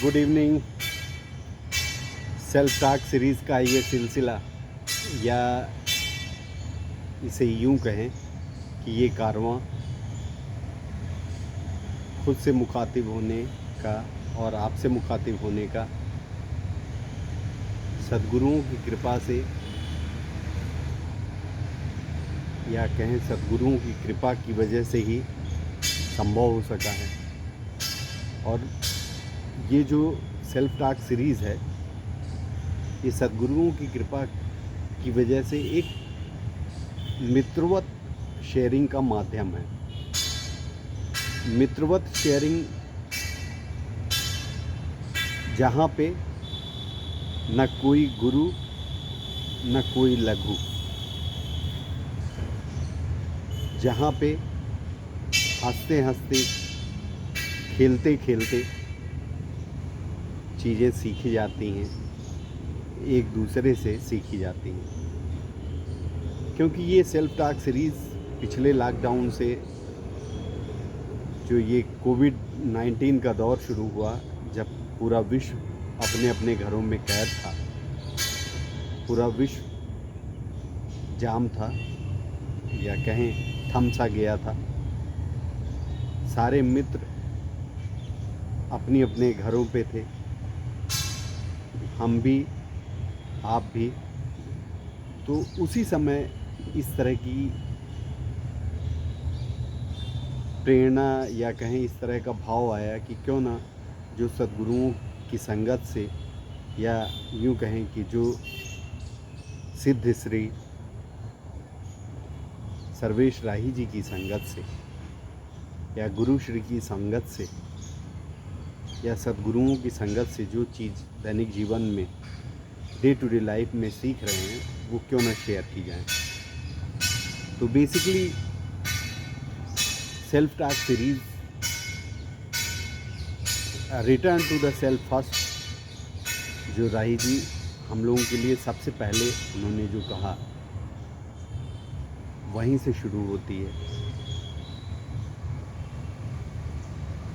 Good evening. Self talk series का ये सिलसिला, या इसे यूं कहें कि ये कारवां खुद से मुखातिब होने का और आपसे मुखातिब होने का सद्गुरुओं की कृपा से, या कहें सद्गुरुओं की कृपा की वजह से ही संभव हो सका है। और ये जो सेल्फ टॉक सीरीज़ है, ये सद्गुरुओं की कृपा की वजह से एक मित्रवत शेयरिंग का माध्यम है। मित्रवत शेयरिंग जहाँ पे न कोई गुरु न कोई लघु, जहाँ पे हंसते हंसते खेलते खेलते चीज़ें सीखी जाती हैं, एक दूसरे से सीखी जाती हैं। क्योंकि ये सेल्फ टॉक सीरीज़ पिछले लॉकडाउन से, जो ये कोविड-19 का दौर शुरू हुआ, जब पूरा विश्व अपने अपने घरों में कैद था, पूरा विश्व जाम था, या कहें थम सा गया था, सारे मित्र अपनी अपने घरों पे थे, हम भी आप भी। तो उसी समय इस तरह की प्रेरणा, या कहें इस तरह का भाव आया कि क्यों ना जो सद्गुरुओं की संगत से, या यूं कहें कि जो सिद्ध श्री सर्वेश राही जी की संगत से, या गुरु श्री की संगत से, या सद्गुरुओं की संगत से जो चीज़ दैनिक जीवन में डे टू डे लाइफ में सीख रहे हैं, वो क्यों ना शेयर की जाए। तो basically self talk series return to the self first, जो राही जी हम लोगों के लिए सबसे पहले उन्होंने जो कहा, वहीं से शुरू होती है।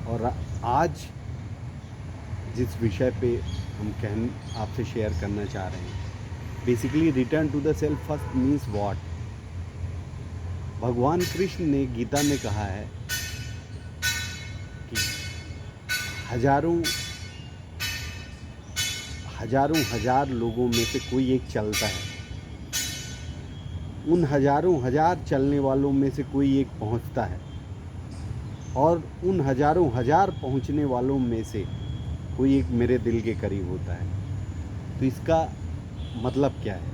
और आज जिस विषय पे हम आपसे शेयर करना चाह रहे हैं, basically return to the self first means what. भगवान कृष्ण ने गीता में कहा है कि हजार लोगों में से कोई एक चलता है, उन हजार चलने वालों में से कोई एक पहुंचता है, और उन हजार पहुंचने वालों में से कोई एक मेरे दिल के करीब होता है। तो इसका मतलब क्या है?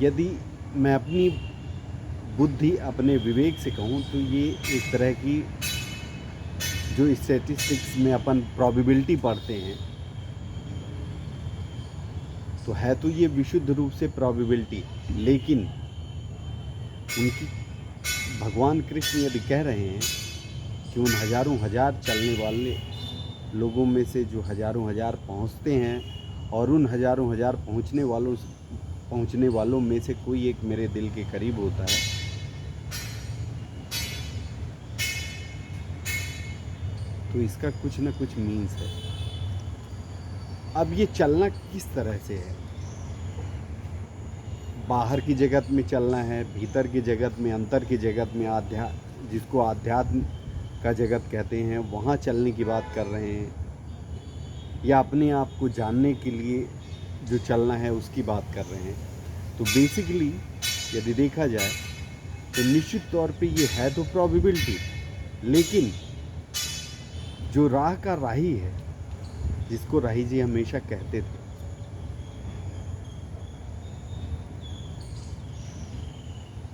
यदि मैं अपनी बुद्धि, अपने विवेक से कहूँ, तो ये एक तरह की जो स्टैटिस्टिक्स में अपन प्रोबेबिलिटी पढ़ते हैं, तो है तो ये विशुद्ध रूप से प्रोबेबिलिटी, लेकिन उनकी भगवान कृष्ण यदि कह रहे हैं कि उन हजार चलने वाले लोगों में से जो हजार पहुंचते हैं, और उन हजार पहुंचने वालों में से कोई एक मेरे दिल के करीब होता है, तो इसका कुछ न कुछ मीन्स है। अब ये चलना किस तरह से है? बाहर की जगत में चलना है, भीतर की जगत में, अंतर की जगत में, जिसको आध्यात्म का जगत कहते हैं, वहाँ चलने की बात कर रहे हैं, या अपने आप को जानने के लिए जो चलना है उसकी बात कर रहे हैं। तो बेसिकली यदि देखा जाए तो निश्चित तौर पे ये है तो प्रोबेबिलिटी, लेकिन जो राह का राही है, जिसको राही जी हमेशा कहते थे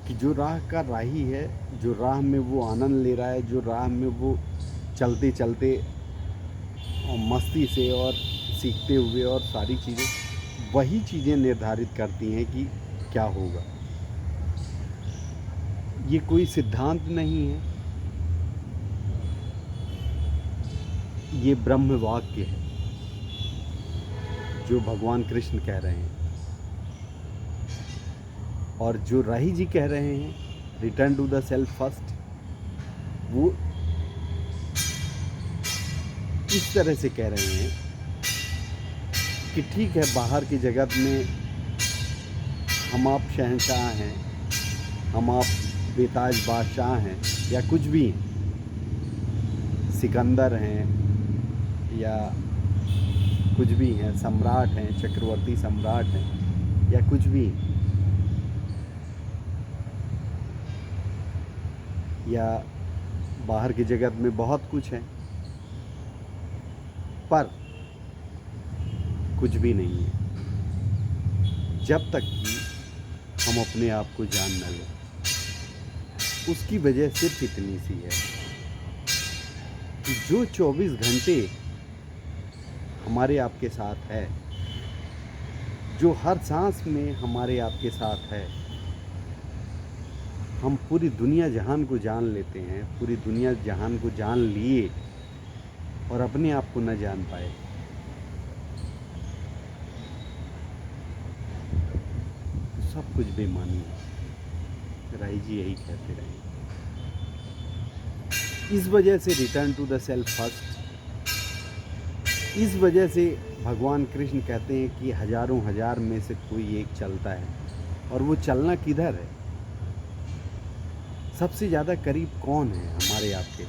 कि जो राह का राही है, जो राह में वो आनंद ले रहा है, जो राह में वो चलते चलते और मस्ती से और सीखते हुए और सारी चीज़ें, वही चीज़ें निर्धारित करती हैं कि क्या होगा। ये कोई सिद्धांत नहीं है, ये ब्रह्म वाक्य है जो भगवान कृष्ण कह रहे हैं। और जो राही जी कह रहे हैं, return to the self first, वो इस तरह से कह रहे हैं कि ठीक है, बाहर की जगत में हम आप शहंशाह हैं, हम आप बेताज बादशाह हैं या कुछ भी हैं, सिकंदर हैं या कुछ भी हैं, सम्राट हैं, चक्रवर्ती सम्राट हैं या कुछ भी हैं, या बाहर की जगत में बहुत कुछ है, पर कुछ भी नहीं है जब तक कि हम अपने आप को जान न लें। उसकी वजह सिर्फ इतनी सी है कि जो 24 घंटे हमारे आपके साथ है, जो हर सांस में हमारे आपके साथ है, हम पूरी दुनिया जहान को जान लेते हैं, पूरी दुनिया जहान को जान लिए और अपने आप को न जान पाए, तो सब कुछ बेमानी है। राही जी यही कहते रहे। इस वजह से return to the self first, इस वजह से भगवान कृष्ण कहते हैं कि हजारों हजार में से कोई एक चलता है, और वो चलना किधर है? सबसे ज़्यादा करीब कौन है हमारे आपके?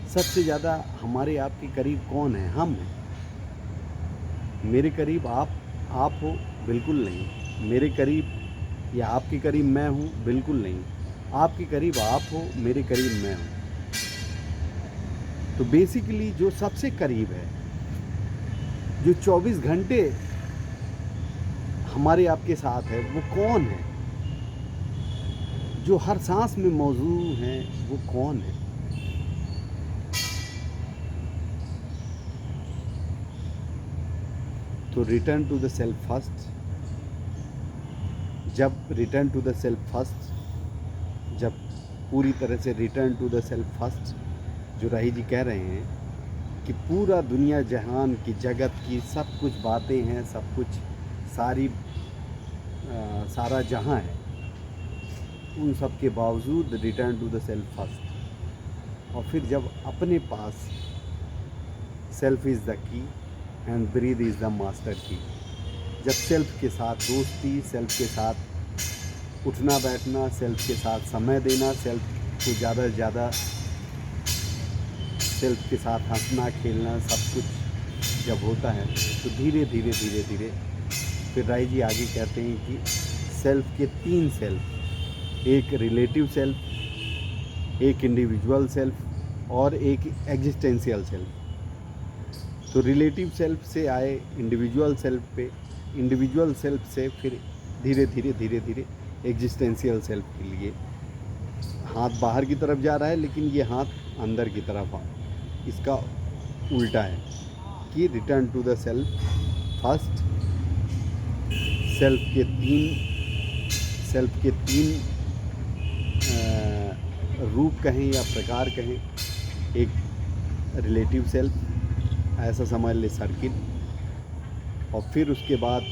सबसे ज़्यादा हमारे आपके करीब कौन है? हम हैं। मेरे करीब आप हो? बिल्कुल नहीं। मेरे करीब या आपके करीब मैं हूँ? बिल्कुल नहीं। आपके करीब आप हो, मेरे करीब मैं हूँ। तो बेसिकली जो सबसे करीब है, जो 24 घंटे हमारे आपके साथ है, वो कौन है? जो हर सांस में मौजूद है, वो कौन है? तो return to the self first. जब return to the self first, जब पूरी तरह से return to the self first, जो राही जी कह रहे हैं कि पूरा दुनिया जहान की जगत की सब कुछ बातें हैं, सब कुछ सारा जहां है, उन सब के बावजूद return to the self first. और फिर जब अपने पास self is the key and breath is the master key, जब सेल्फ के साथ दोस्ती, सेल्फ के साथ उठना बैठना, सेल्फ के साथ समय देना, सेल्फ को ज़्यादा से ज़्यादा, सेल्फ के साथ हंसना खेलना, सब कुछ जब होता है, तो धीरे धीरे धीरे धीरे फिर राय जी आगे कहते हैं कि सेल्फ के 3 सेल्फ, एक रिलेटिव सेल्फ, एक इंडिविजुअल सेल्फ और एक एग्जिस्टेंशियल सेल्फ। तो रिलेटिव सेल्फ से आए इंडिविजुअल सेल्फ पे, इंडिविजुअल सेल्फ से फिर धीरे धीरे धीरे धीरे एग्जिस्टेंशियल सेल्फ के लिए। हाथ बाहर की तरफ जा रहा है, लेकिन ये हाथ अंदर की तरफ आ, इसका उल्टा है कि return to the self first. Self के तीन रूप कहें या प्रकार कहें। एक रिलेटिव सेल्फ, ऐसा समझ ले सर्किल, और फिर उसके बाद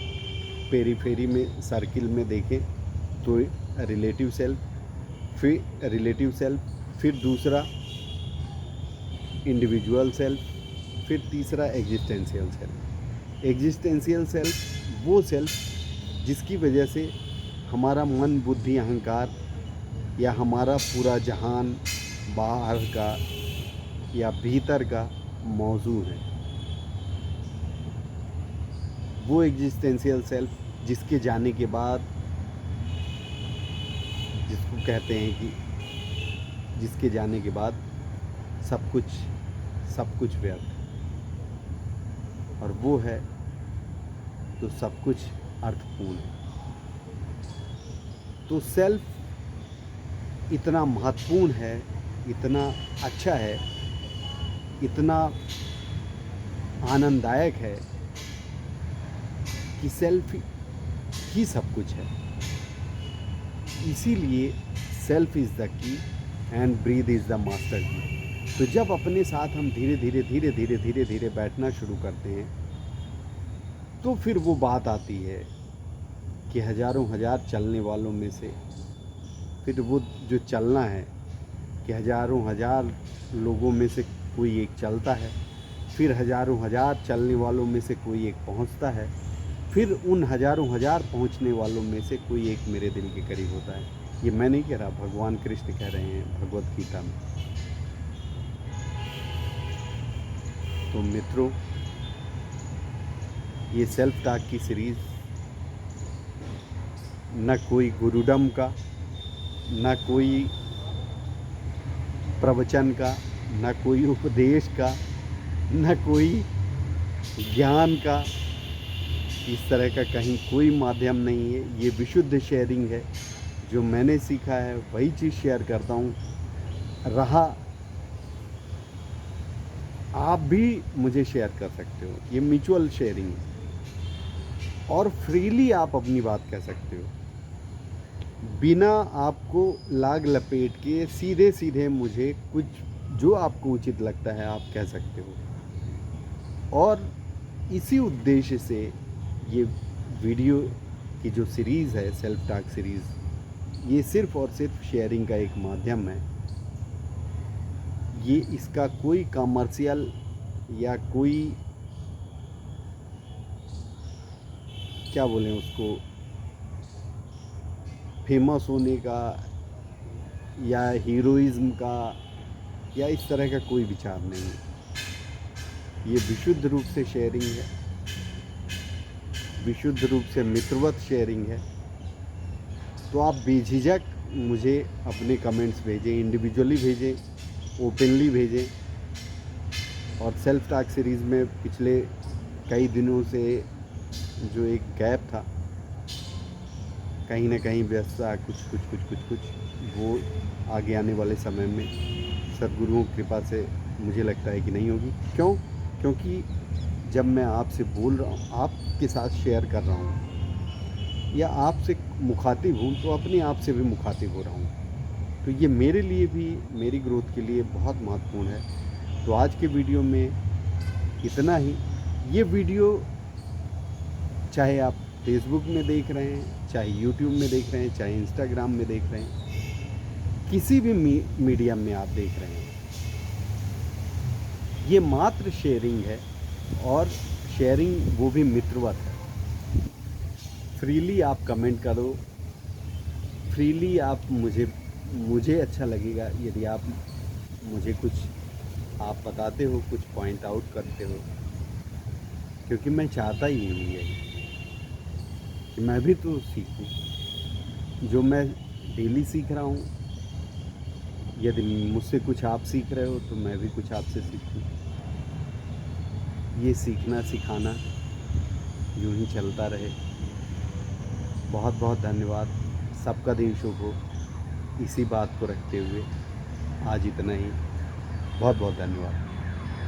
पेरीफेरी में सर्किल में देखें तो रिलेटिव सेल्फ, फिर दूसरा इंडिविजुअल सेल्फ, फिर तीसरा एग्जिस्टेंशियल सेल्फ। एग्जिस्टेंशियल सेल्फ वो सेल्फ जिसकी वजह से हमारा मन, बुद्धि, अहंकार या हमारा पूरा जहान बाहर का या भीतर का मौजूद है। वो एग्जिस्टेंशियल सेल्फ जिसके जाने के बाद, जिसको कहते हैं कि जिसके जाने के बाद सब कुछ व्यर्थ, और वो है तो सब कुछ अर्थपूर्ण है। तो सेल्फ इतना महत्वपूर्ण है, इतना अच्छा है, इतना आनंददायक है कि सेल्फ ही सब कुछ है। इसीलिए self is the key and breath is the master key. तो जब अपने साथ हम धीरे धीरे बैठना शुरू करते हैं, तो फिर वो बात आती है कि हजारों हजार चलने वालों में से फिर वो जो चलना है कि हजारों हजार लोगों में से कोई एक चलता है, फिर हज़ारों हज़ार चलने वालों में से कोई एक पहुंचता है, फिर उन हज़ारों हज़ार पहुंचने वालों में से कोई एक मेरे दिल के करीब होता है। ये मैं नहीं कह रहा, भगवान कृष्ण कह रहे हैं भगवत गीता में। तो मित्रों, ये सेल्फ टॉक की सीरीज़ न कोई गुरुडम का, न कोई प्रवचन का, न कोई उपदेश का, न कोई ज्ञान का, इस तरह का कहीं कोई माध्यम नहीं है। ये विशुद्ध शेयरिंग है। जो मैंने सीखा है वही चीज़ शेयर करता हूँ। रहा, आप भी मुझे शेयर कर सकते हो। ये म्यूचुअल शेयरिंग है और फ्रीली आप अपनी बात कह सकते हो, बिना आपको लाग लपेट के। सीधे सीधे मुझे कुछ जो आपको उचित लगता है आप कह सकते हो। और इसी उद्देश्य से ये वीडियो की जो सीरीज़ है, सेल्फ टॉक सीरीज़, ये सिर्फ़ और सिर्फ शेयरिंग का एक माध्यम है। ये इसका कोई कमर्शियल या कोई, क्या बोलें उसको, फेमस होने का या हीरोइज़्म का या इस तरह का कोई विचार नहीं है। ये विशुद्ध रूप से शेयरिंग है, विशुद्ध रूप से मित्रवत शेयरिंग है। तो आप बेझिझक मुझे अपने कमेंट्स भेजें, इंडिविजुअली भेजें, ओपनली भेजें। और सेल्फ टॉक सीरीज़ में पिछले कई दिनों से जो एक गैप था, कहीं ना कहीं व्यस्तता कुछ वो आगे आने वाले समय में सद्गुरुओं की कृपा से मुझे लगता है कि नहीं होगी। क्यों? क्योंकि जब मैं आपसे बोल रहा हूँ, आपके साथ शेयर कर रहा हूँ या आपसे मुखातिब हूँ, तो अपने आप से भी मुखातिब हो रहा हूँ। तो ये मेरे लिए भी, मेरी ग्रोथ के लिए बहुत महत्वपूर्ण है। तो आज के वीडियो में इतना ही। ये वीडियो चाहे आप फेसबुक में देख रहे हैं, चाहे यूट्यूब में देख रहे हैं, चाहे इंस्टाग्राम में देख रहे हैं, किसी भी मीडियम में आप देख रहे हैं, ये मात्र शेयरिंग है। और शेयरिंग वो भी मित्रवत है। फ्रीली आप कमेंट करो, फ्रीली आप मुझे अच्छा लगेगा यदि आप मुझे कुछ आप बताते हो, कुछ पॉइंट आउट करते हो, क्योंकि मैं चाहता ही यही है कि मैं भी तो सीखूं। जो मैं डेली सीख रहा हूँ, यदि मुझसे कुछ आप सीख रहे हो तो मैं भी कुछ आपसे सीखूं। ये सीखना सिखाना यूं ही चलता रहे। बहुत बहुत धन्यवाद। सबका दिन शुभ हो। इसी बात को रखते हुए आज इतना ही। बहुत बहुत धन्यवाद।